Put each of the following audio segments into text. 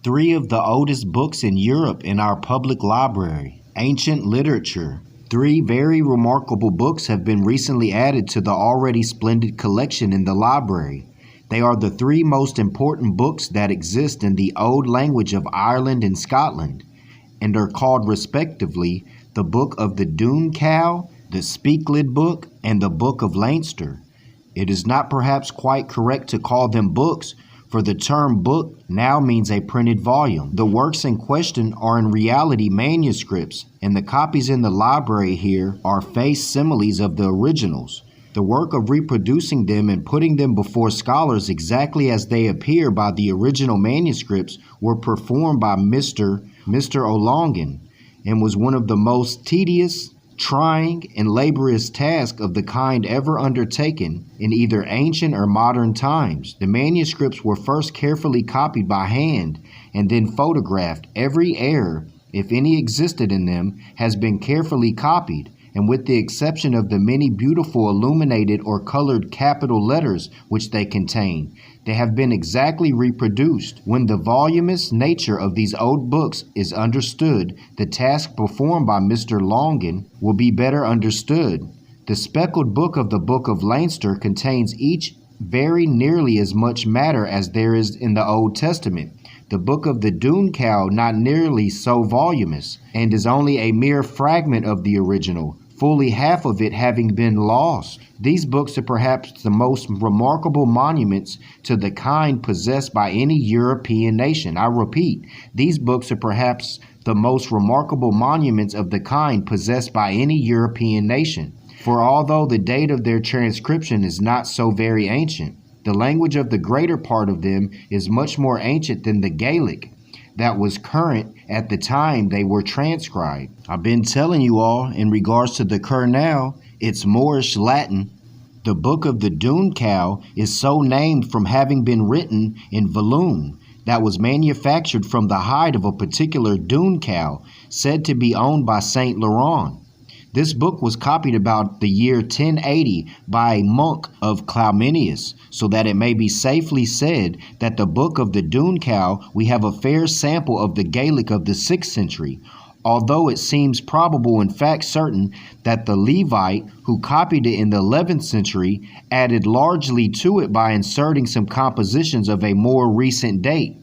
Three of the oldest books in Europe in our public library. Ancient literature. Three very remarkable books have been recently added to the already splendid collection in the library. They are the three most important books that exist in the old language of Ireland and Scotland, and are called respectively the Book of the Dún Cow, the Speckled Book, and the Book of Leinster. It is not perhaps quite correct to call them books, for the term book now means a printed volume. The works in question are in reality manuscripts, and the copies in the library here are facsimiles of the originals. The work of reproducing them and putting them before scholars exactly as they appear by the original manuscripts were performed by Mr. O'Longan, and was one of the most tedious, trying, and laborious tasks of the kind ever undertaken in either ancient or modern times. The manuscripts were first carefully copied by hand and then photographed. Every error, if any existed in them, has been carefully copied, and with the exception of the many beautiful illuminated or colored capital letters which they contain, they have been exactly reproduced. When the voluminous nature of these old books is understood, the task performed by Mr. Longan will be better understood. The Speckled Book of the Book of Leinster contains each very nearly as much matter as there is in the Old Testament. The Book of the Dún Cow not nearly so voluminous, and is only a mere fragment of the original, fully half of it having been lost. These books are perhaps the most remarkable monuments to the kind possessed by any European nation. I repeat, these books are perhaps the most remarkable monuments of the kind possessed by any European nation. For although the date of their transcription is not so very ancient, the language of the greater part of them is much more ancient than the Gaelic that was current at the time they were transcribed. I've been telling you all in regards to the Kernel, it's Moorish Latin. The Book of the Dún Cow is so named from having been written in vellum that was manufactured from the hide of a particular dún cow said to be owned by Saint Laurent. This book was copied about the year 1080 by a monk of Cow-Leinster, so that it may be safely said that the Book of the Dún Cow we have a fair sample of the Gaelic of the 6th century, although it seems probable, in fact certain, that the Levite who copied it in the 11th century added largely to it by inserting some compositions of a more recent date.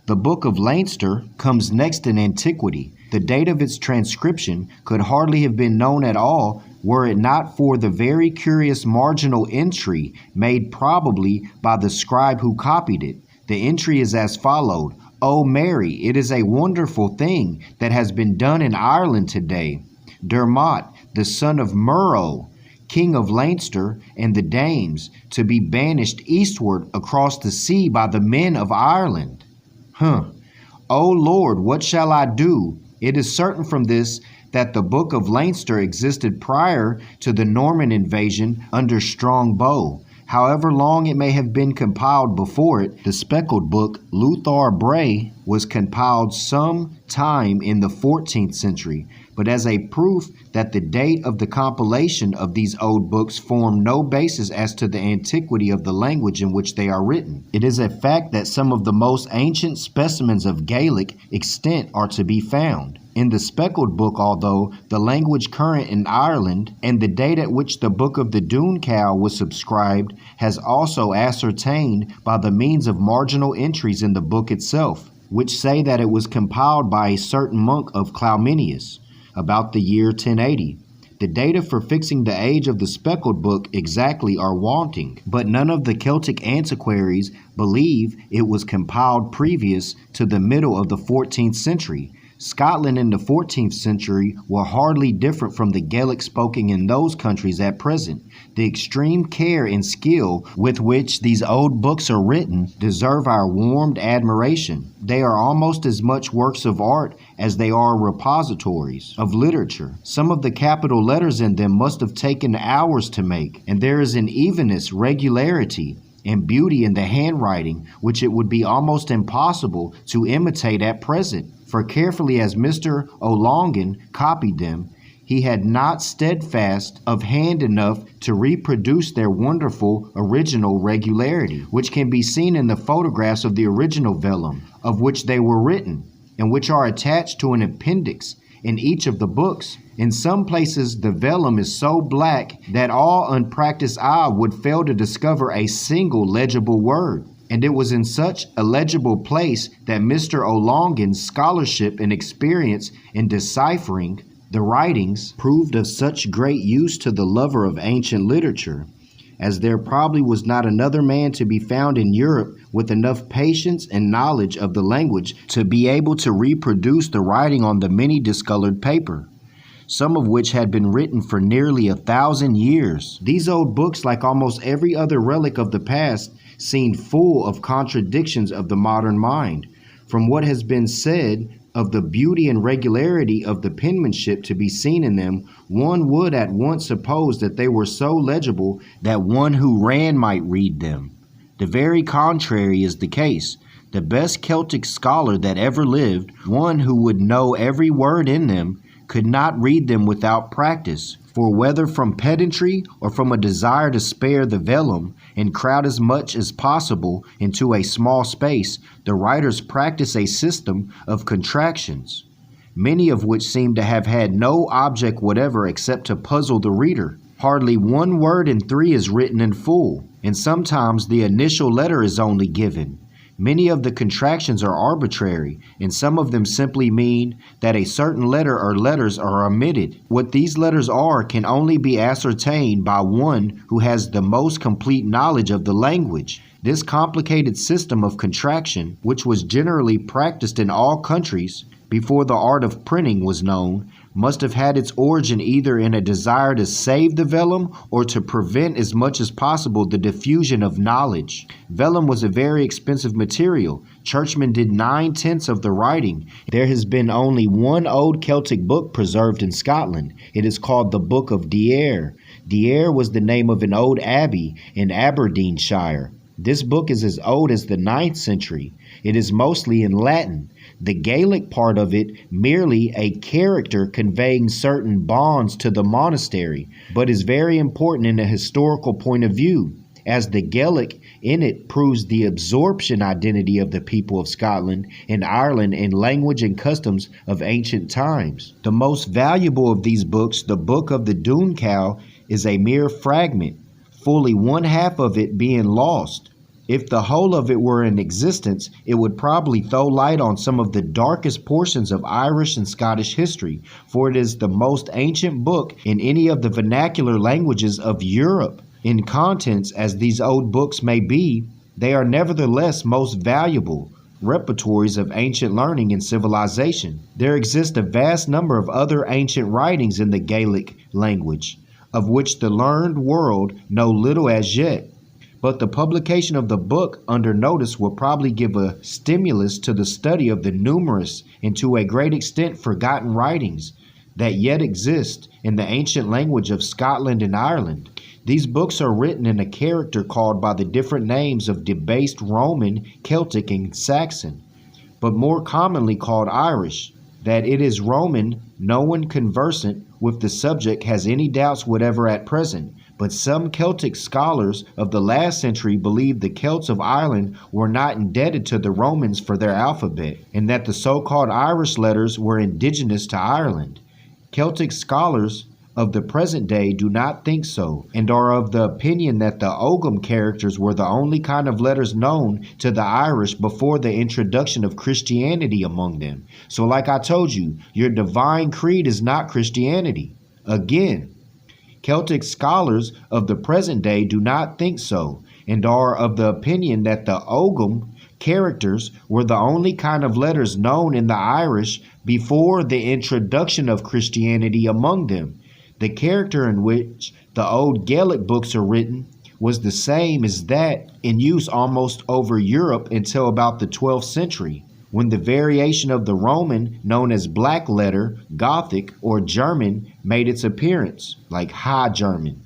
The Book of Leinster comes next in antiquity. The date of its transcription could hardly have been known at all were it not for the very curious marginal entry made probably by the scribe who copied it. The entry is as followed: "O Mary, it is a wonderful thing that has been done in Ireland today. Dermot, the son of Murrough, king of Leinster, and the Dames, to be banished eastward across the sea by the men of Ireland." O Lord, what shall I do? It is certain from this that the Book of Leinster existed prior to the Norman invasion under Strongbow. However long it may have been compiled before it, the Speckled Book, Lothar Bray, was compiled some time in the 14th century, but as a proof that the date of the compilation of these old books formed no basis as to the antiquity of the language in which they are written. It is a fact that some of the most ancient specimens of Gaelic extant are to be found in the Speckled Book, although the language current in Ireland and the date at which the Book of the Dún Cow was subscribed has also ascertained by the means of marginal entries in the book itself, which say that it was compiled by a certain monk of Cow-Leinster about the year 1080. The data for fixing the age of the Speckled Book exactly are wanting, but none of the Celtic antiquaries believe it was compiled previous to the middle of the 14th century. Scotland in the 14th century were hardly different from the Gaelic spoken in those countries at present. The extreme care and skill with which these old books are written deserve our warmed admiration. They are almost as much works of art as they are repositories of literature. Some of the capital letters in them must have taken hours to make, and there is an evenness, regularity, and beauty in the handwriting which it would be almost impossible to imitate at present. For carefully as Mr. O'Longan copied them, he had not steadfast of hand enough to reproduce their wonderful original regularity, which can be seen in the photographs of the original vellum, of which they were written, and which are attached to an appendix in each of the books. In some places, the vellum is so black that all unpracticed eye would fail to discover a single legible word. And it was in such a legible place that Mr. O'Longan's scholarship and experience in deciphering the writings proved of such great use to the lover of ancient literature, as there probably was not another man to be found in Europe with enough patience and knowledge of the language to be able to reproduce the writing on the many discolored paper, some of which had been written for nearly 1,000 years. These old books, like almost every other relic of the past, seemed full of contradictions of the modern mind. From what has been said of the beauty and regularity of the penmanship to be seen in them, one would at once suppose that they were so legible that one who ran might read them. The very contrary is the case. The best Celtic scholar that ever lived, one who would know every word in them, could not read them without practice. For whether from pedantry or from a desire to spare the vellum and crowd as much as possible into a small space, the writers practice a system of contractions, many of which seem to have had no object whatever except to puzzle the reader. Hardly one word in 3 is written in full, and sometimes the initial letter is only given. Many of the contractions are arbitrary, and some of them simply mean that a certain letter or letters are omitted. What these letters are can only be ascertained by one who has the most complete knowledge of the language. This complicated system of contraction, which was generally practiced in all countries before the art of printing was known, must have had its origin either in a desire to save the vellum or to prevent as much as possible the diffusion of knowledge. Vellum was a very expensive material. Churchmen did 9/10 of the writing. There has been only one old Celtic book preserved in Scotland. It is called the Book of Daer. Daer was the name of an old abbey in Aberdeenshire. This book is as old as the 9th century. It is mostly in Latin. The Gaelic part of it merely a character conveying certain bonds to the monastery, but is very important in a historical point of view, as the Gaelic in it proves the absorption identity of the people of Scotland and Ireland in language and customs of ancient times. The most valuable of these books, the Book of the Dún Cow, is a mere fragment, fully 1/2 of it being lost. If the whole of it were in existence, it would probably throw light on some of the darkest portions of Irish and Scottish history, for it is the most ancient book in any of the vernacular languages of Europe. In contents, as these old books may be, they are nevertheless most valuable repertories of ancient learning and civilization. There exist a vast number of other ancient writings in the Gaelic language, of which the learned world know little as yet. But the publication of the book under notice will probably give a stimulus to the study of the numerous and to a great extent forgotten writings that yet exist in the ancient language of Scotland and Ireland. These books are written in a character called by the different names of debased Roman, Celtic, and Saxon, but more commonly called Irish. That it is Roman, no one conversant with the subject has any doubts whatever at present. But some Celtic scholars of the last century believed the Celts of Ireland were not indebted to the Romans for their alphabet, and that the so-called Irish letters were indigenous to Ireland. Celtic scholars of the present day do not think so, and are of the opinion that the Ogham characters were the only kind of letters known to the Irish before the introduction of Christianity among them. So like I told you, your divine creed is not Christianity. Again, Celtic scholars of the present day do not think so, and are of the opinion that the Ogham characters were the only kind of letters known in the Irish before the introduction of Christianity among them. The character in which the old Gaelic books are written was the same as that in use almost over Europe until about the 12th century, when the variation of the Roman known as Black Letter, Gothic, or German made its appearance, like High German.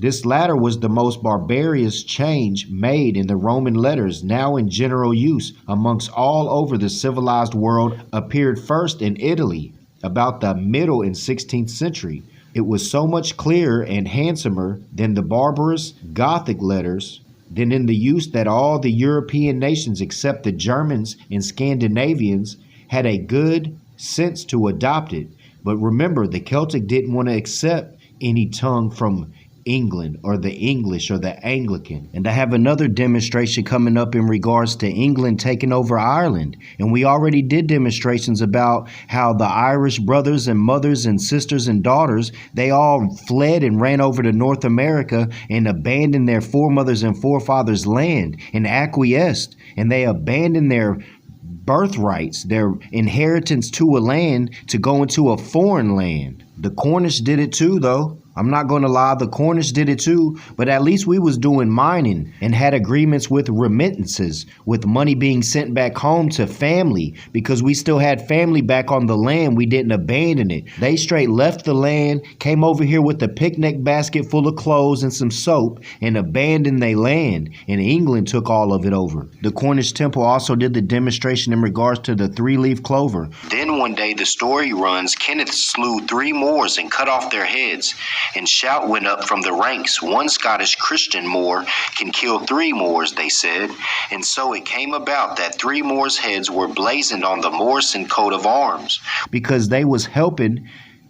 This latter was the most barbarous change made in the Roman letters now in general use amongst all over the civilized world, appeared first in Italy, about the middle and 16th century. It was so much clearer and handsomer than the barbarous Gothic letters than in the use that all the European nations except the Germans and Scandinavians had a good sense to adopt it. But remember, the Celtic didn't want to accept any tongue from England or the English or the Anglican. And I have another demonstration coming up in regards to England taking over Ireland. And we already did demonstrations about how the Irish brothers and mothers and sisters and daughters, they all fled and ran over to North America and abandoned their foremothers and forefathers' land and acquiesced. And they abandoned their birthrights, their inheritance to a land to go into a foreign land. The Cornish did it too, though. I'm not going to lie, the Cornish did it too, but at least we was doing mining and had agreements with remittances, with money being sent back home to family, because we still had family back on the land. We didn't abandon it. They straight left the land, came over here with a picnic basket full of clothes and some soap, and abandoned their land, and England took all of it over. The Cornish temple also did the demonstration in regards to the three-leaf clover. Then one day the story runs, Kenneth slew 3 Moors and cut off their heads. And shout went up from the ranks, one Scottish Christian Moor can kill 3 Moors, they said. And so it came about that 3 Moors' heads were blazoned on the Morrison coat of arms. Because they was helping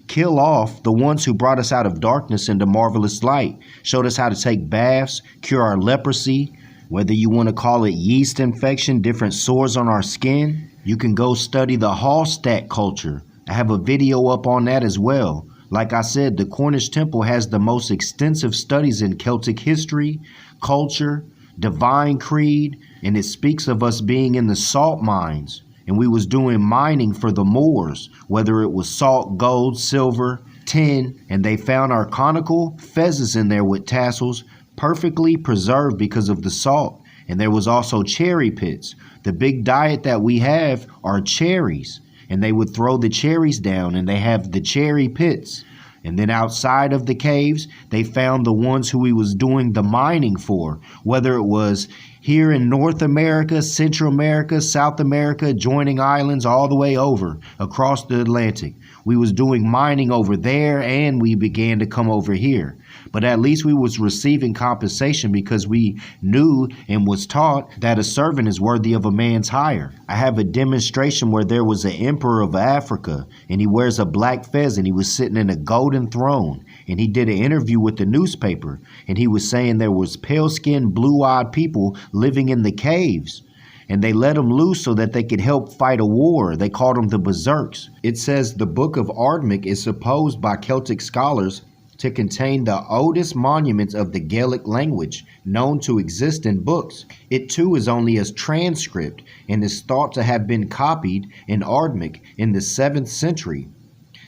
kill off the ones who brought us out of darkness into marvelous light, showed us how to take baths, cure our leprosy, whether you want to call it yeast infection, different sores on our skin. You can go study the Hallstatt culture. I have a video up on that as well. Like I said, the Cornish temple has the most extensive studies in Celtic history, culture, divine creed, and it speaks of us being in the salt mines. And we was doing mining for the Moors, whether it was salt, gold, silver, tin, and they found our conical fezzes in there with tassels, perfectly preserved because of the salt. And there was also cherry pits. The big diet that we have are cherries. And they would throw the cherries down, and they have the cherry pits. And then outside of the caves, they found the ones who he was doing the mining for, whether it was here in North America, Central America, South America, joining islands all the way over across the Atlantic. We was doing mining over there, and we began to come over here. But at least we was receiving compensation because we knew and was taught that a servant is worthy of a man's hire. I have a demonstration where there was an emperor of Africa, and he wears a black fez, and he was sitting in a golden throne. And he did an interview with the newspaper, and he was saying there was pale-skinned, blue-eyed people living in the caves. And they let them loose so that they could help fight a war. They called them the Berserks. It says the Book of Ardmich is supposed by Celtic scholars to contain the oldest monuments of the Gaelic language known to exist in books. It too is only a transcript and is thought to have been copied in Ardmich in the 7th century.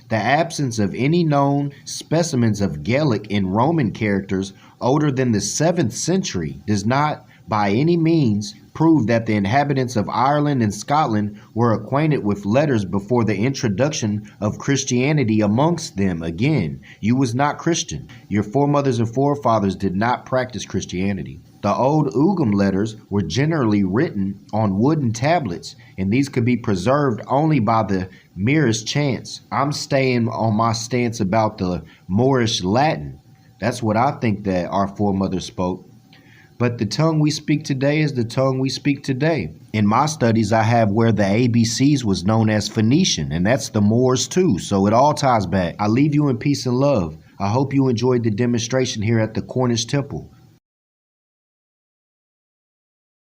The absence of any known specimens of Gaelic in Roman characters older than the 7th century does not by any means prove that the inhabitants of Ireland and Scotland were acquainted with letters before the introduction of Christianity amongst them. Again, you was not Christian. Your foremothers and forefathers did not practice Christianity. The old Ugam letters were generally written on wooden tablets, and these could be preserved only by the merest chance. I'm staying on my stance about the Moorish Latin. That's what I think that our foremothers spoke. But the tongue we speak today is the tongue we speak today. In my studies, I have where the ABCs was known as Phoenician, and that's the Moors too, so it all ties back. I leave you in peace and love. I hope you enjoyed the demonstration here at the Cornish Temple.